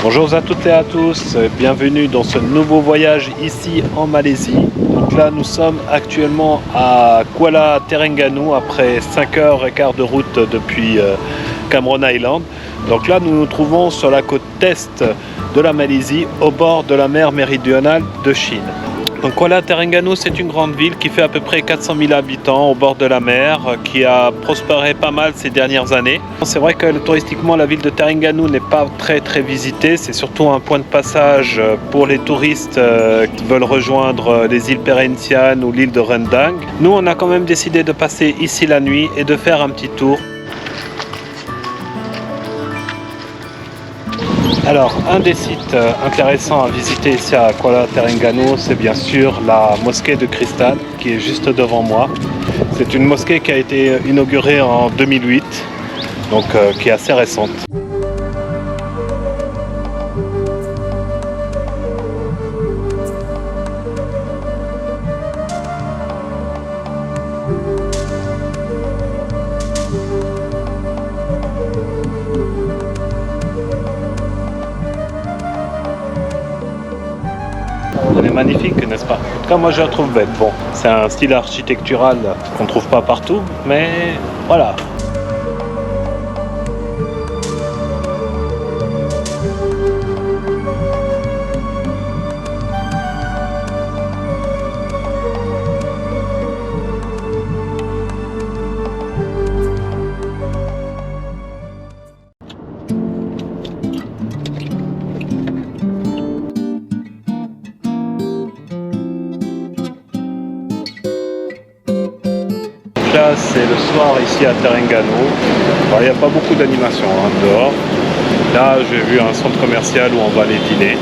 Bonjour à toutes et à tous, bienvenue dans ce nouveau voyage ici en Malaisie. Donc là nous sommes actuellement à Kuala Terengganu après 5h15 de route depuis Cameron Island. Donc là nous nous trouvons sur la côte est de la Malaisie au bord de la mer méridionale de Chine. Donc Kuala Terengganu, c'est une grande ville qui fait à peu près 400 000 habitants au bord de la mer, qui a prospéré pas mal ces dernières années. C'est vrai que touristiquement la ville de Terengganu n'est pas très visitée, c'est surtout un point de passage pour les touristes qui veulent rejoindre les îles Perhentian ou l'île de Rendang. Nous on a quand même décidé de passer ici la nuit et de faire un petit tour. Alors, un des sites intéressants à visiter ici à Kuala Terengganu, c'est bien sûr la mosquée de cristal qui est juste devant moi. C'est une mosquée qui a été inaugurée en 2008, donc qui est assez récente. Elle est magnifique, n'est-ce pas? En tout cas, moi je la trouve belle. Bon, c'est un style architectural qu'on ne trouve pas partout, mais voilà. Là c'est le soir ici à Terengganu. Il n'y a pas beaucoup d'animation dehors. Là j'ai vu un centre commercial où on va aller dîner.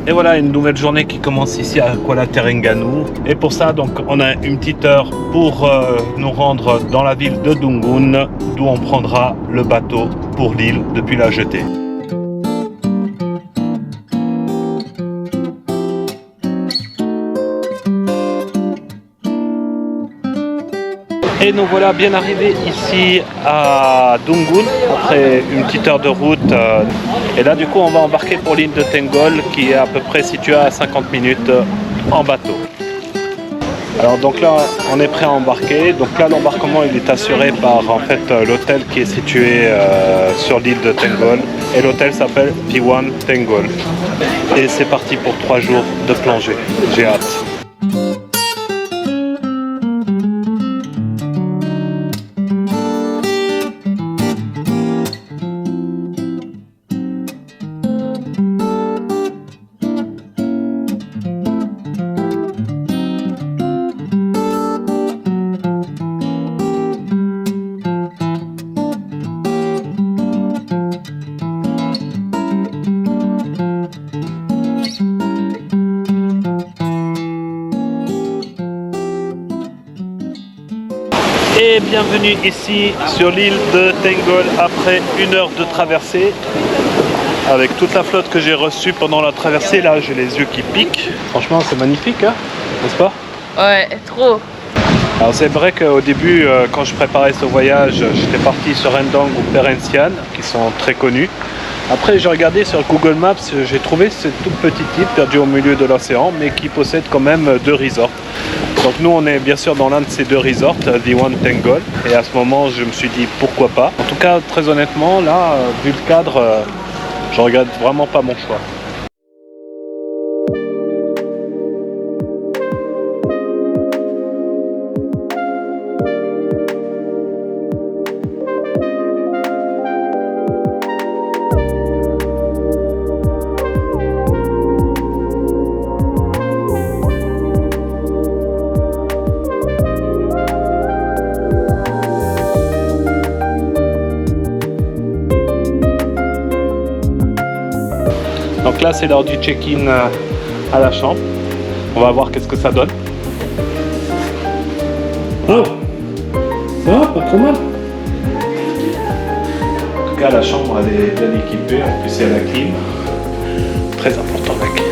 Et voilà une nouvelle journée qui commence ici à Kuala Terengganu. Et pour ça, donc, on a une petite heure pour nous rendre dans la ville de Dungun, d'où on prendra le bateau pour l'île depuis la jetée. Et nous voilà bien arrivés ici à Dungun après une petite heure de route. Et là du coup on va embarquer pour l'île de Tengol qui est à peu près située à 50 minutes en bateau. Alors donc là on est prêt à embarquer. Donc là l'embarquement il est assuré par en fait l'hôtel qui est situé sur l'île de Tengol. Et l'hôtel s'appelle P1 Tengol. Et c'est parti pour 3 jours de plongée. J'ai hâte. Et bienvenue ici sur l'île de Tengol après 1 heure de traversée. Avec toute la flotte que j'ai reçue pendant la traversée, là j'ai les yeux qui piquent. Franchement c'est magnifique, hein, n'est-ce pas? Ouais, trop. Alors c'est vrai qu'au début, quand je préparais ce voyage, j'étais parti sur Rendang ou Perhentian, qui sont très connus. Après j'ai regardé sur Google Maps, j'ai trouvé cette toute petite île perdue au milieu de l'océan, mais qui possède quand même 2 resorts. Donc nous on est bien sûr dans l'un de ces 2 resorts, P1 Tengol, et à ce moment je me suis dit pourquoi pas. En tout cas très honnêtement là, vu le cadre, je regrette vraiment pas mon choix. Donc là c'est l'heure du check-in à la chambre. On va voir qu'est-ce que ça donne. Oh, ça va, pas trop mal. En tout cas, la chambre elle est bien équipée. En plus, il y a la clim. Très important, mec.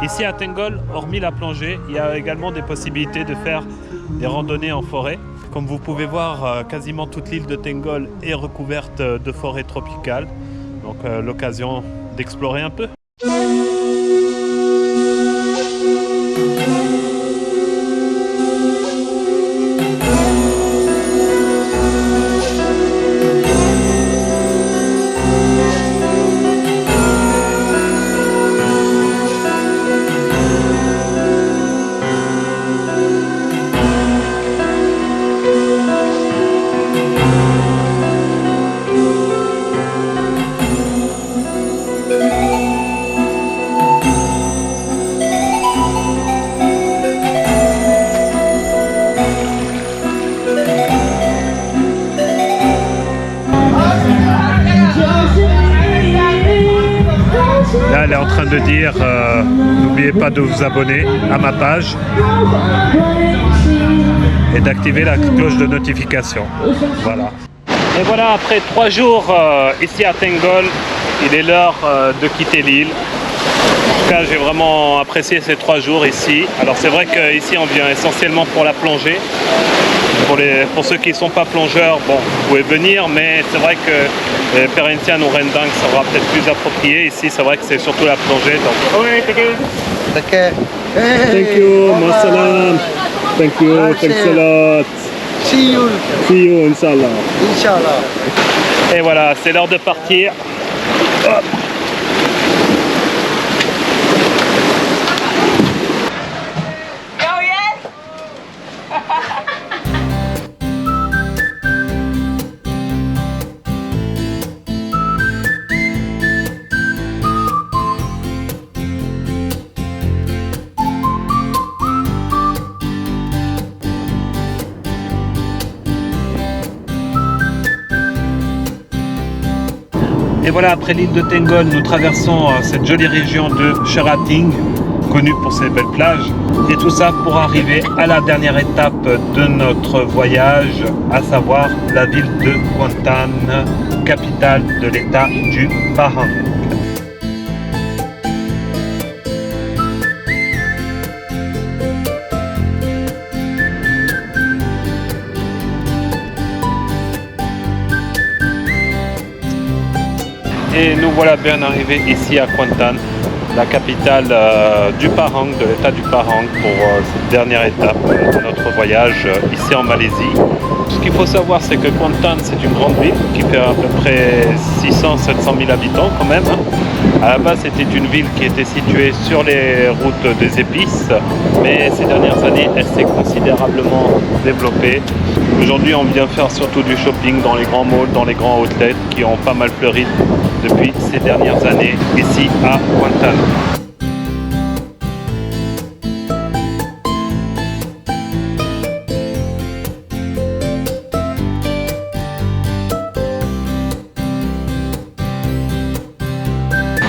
Ici à Tengol, hormis la plongée, il y a également des possibilités de faire des randonnées en forêt. Comme vous pouvez voir, quasiment toute l'île de Tengol est recouverte de forêt tropicale. Donc l'occasion d'explorer un peu. Là, elle est en train de dire n'oubliez pas de vous abonner à ma page et d'activer la cloche de notification. Voilà. Et voilà, après 3 jours ici à Tengol, il est l'heure de quitter l'île. En tout cas, j'ai vraiment apprécié ces 3 jours ici. Alors c'est vrai qu'ici on vient essentiellement pour la plongée. Pour ceux qui ne sont pas plongeurs, bon, vous pouvez venir, mais c'est vrai que Perhentian ou Rendang sera peut-être plus approprié. Ici, c'est vrai que c'est surtout la plongée. Donc... Oui, thank you. Okay. Thank you, Masalam. Thank you, thanks a lot. See you. See you, Inch'Allah. Inch'Allah. Et voilà, c'est l'heure de partir. Hop. Et voilà, après l'île de Tengol, nous traversons cette jolie région de Cherating. connu pour ses belles plages. Et tout ça pour arriver à la dernière étape de notre voyage, à savoir la ville de Kuantan, capitale de l'état du Pahang. Et nous voilà bien arrivés ici à Kuantan, la capitale du Pahang, de l'état du Pahang, pour cette dernière étape de notre voyage ici en Malaisie. Ce qu'il faut savoir, c'est que Kuantan, c'est une grande ville qui fait à peu près 600-700 000 habitants quand même. À la base, c'était une ville qui était située sur les routes des épices, mais ces dernières années, elle s'est considérablement développée. Aujourd'hui, on vient faire surtout du shopping dans les grands malls, dans les grands outlets qui ont pas mal fleuri depuis ces dernières années ici à Kuantan.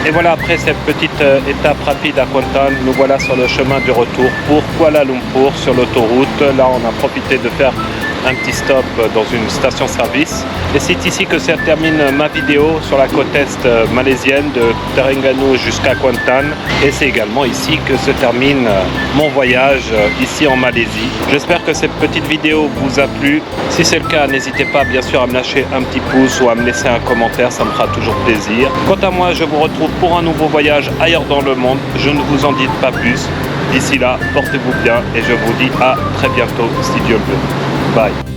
Et voilà, après cette petite étape rapide à Kuantan, nous voilà sur le chemin du retour pour Kuala Lumpur sur l'autoroute. Là, on a profité de faire un petit stop dans une station-service. Et c'est ici que se termine ma vidéo sur la côte est malaisienne de Terengganu jusqu'à Kuantan. Et c'est également ici que se termine mon voyage ici en Malaisie. J'espère que cette petite vidéo vous a plu. Si c'est le cas, n'hésitez pas bien sûr à me lâcher un petit pouce ou à me laisser un commentaire, ça me fera toujours plaisir. Quant à moi, je vous retrouve pour un nouveau voyage ailleurs dans le monde. Je ne vous en dis pas plus. D'ici là, portez-vous bien et je vous dis à très bientôt si Dieu le veut. Bye.